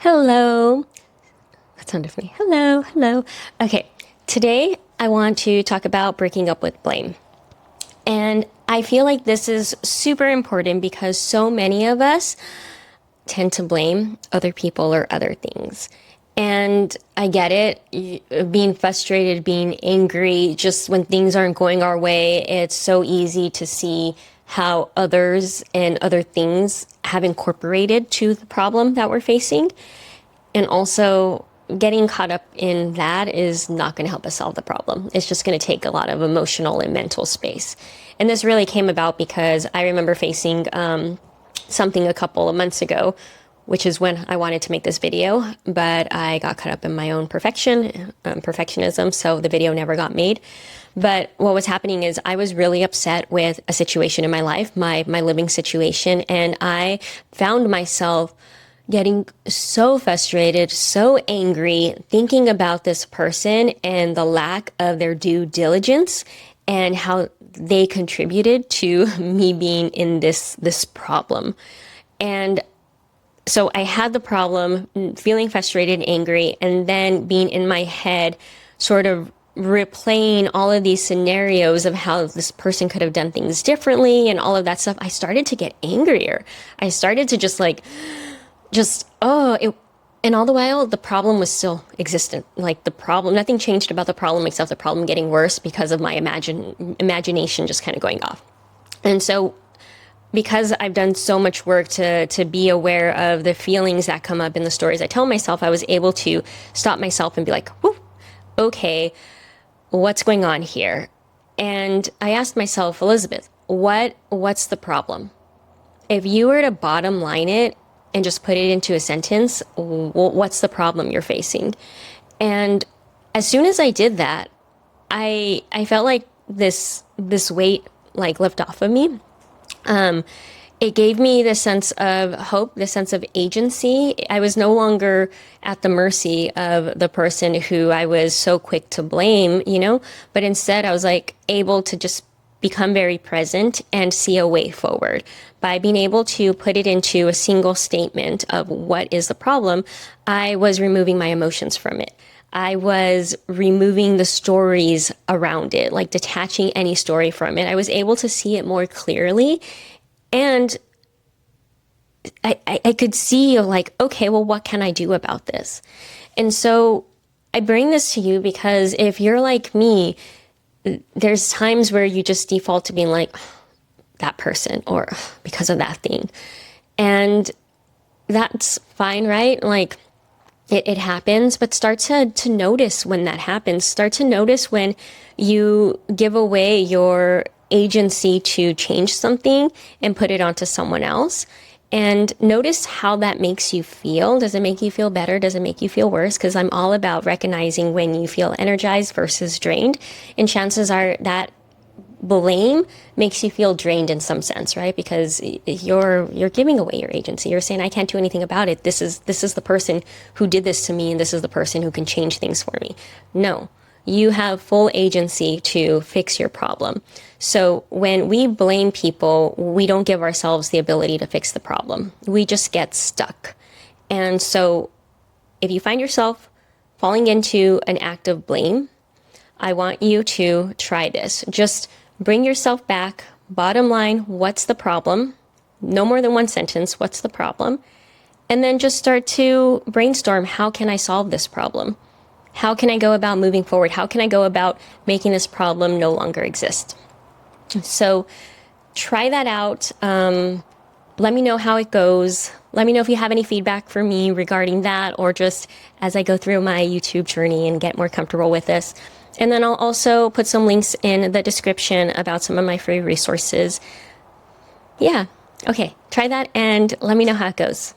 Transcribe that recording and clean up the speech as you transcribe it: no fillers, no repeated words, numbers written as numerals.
Hello. That sounded funny. Hello, hello. Okay, today I want to talk about breaking up with blame. And I feel like this is super important because so many of us tend to blame other people or other things. And I get it, being frustrated, being angry, just when things aren't going our way, it's so easy to see how others and other things have incorporated to the problem that we're facing. And also, getting caught up in that is not going to help us solve the problem. It's just going to take a lot of emotional and mental space. And this really came about because I remember facing something a couple of months ago, which is when I wanted to make this video, but I got caught up in my own perfectionism, so the video never got made. But what was happening is I was really upset with a situation in my life, my living situation, and I found myself getting so frustrated, so angry, thinking about this person and the lack of their due diligence and how they contributed to me being in this problem. And so I had the problem, feeling frustrated and angry, and then being in my head, sort of replaying all of these scenarios of how this person could have done things differently and all of that stuff. I started to get angrier. I started to and all the while the problem was still existent. Like the problem, nothing changed about the problem except the problem getting worse because of my imagination just kind of going off. And so because I've done so much work to be aware of the feelings that come up in the stories I tell myself, I was able to stop myself and be like, whoo, okay, what's going on here? And I asked myself, Elizabeth, what's the problem? If you were to bottom line it and just put it into a sentence, what's the problem you're facing? And as soon as I did that, I felt like this weight like lift off of me. It gave me this sense of hope, this sense of agency. I was no longer at the mercy of the person who I was so quick to blame, but instead I was like able to just become very present and see a way forward. By being able to put it into a single statement of what is the problem, I was removing my emotions from it. I was removing the stories around it, like detaching any story from it. I was able to see it more clearly. And I could see like, okay, well, what can I do about this? And so I bring this to you because if you're like me, there's times where you just default to being like, that person or because of that thing. And that's fine, right? Like it happens, but start to notice when that happens. Start to notice when you give away your agency to change something and put it onto someone else. And notice how that makes you feel. Does it make you feel better? Does it make you feel worse? Because I'm all about recognizing when you feel energized versus drained. And chances are that blame makes you feel drained in some sense, right? Because you're giving away your agency. You're saying, I can't do anything about it. This is the person who did this to me, and this is the person who can change things for me. No, you have full agency to fix your problem. So when we blame people, we don't give ourselves the ability to fix the problem. We just get stuck. And so if you find yourself falling into an act of blame, I want you to try this. Just bring yourself back. Bottom line, what's the problem? No more than one sentence. What's the problem? And then just start to brainstorm. How can I solve this problem? How can I go about moving forward? How can I go about making this problem no longer exist? So try that out. Let me know how it goes. Let me know if you have any feedback for me regarding that, or just as I go through my YouTube journey and get more comfortable with this. And then I'll also put some links in the description about some of my free resources. Yeah, okay, try that and let me know how it goes.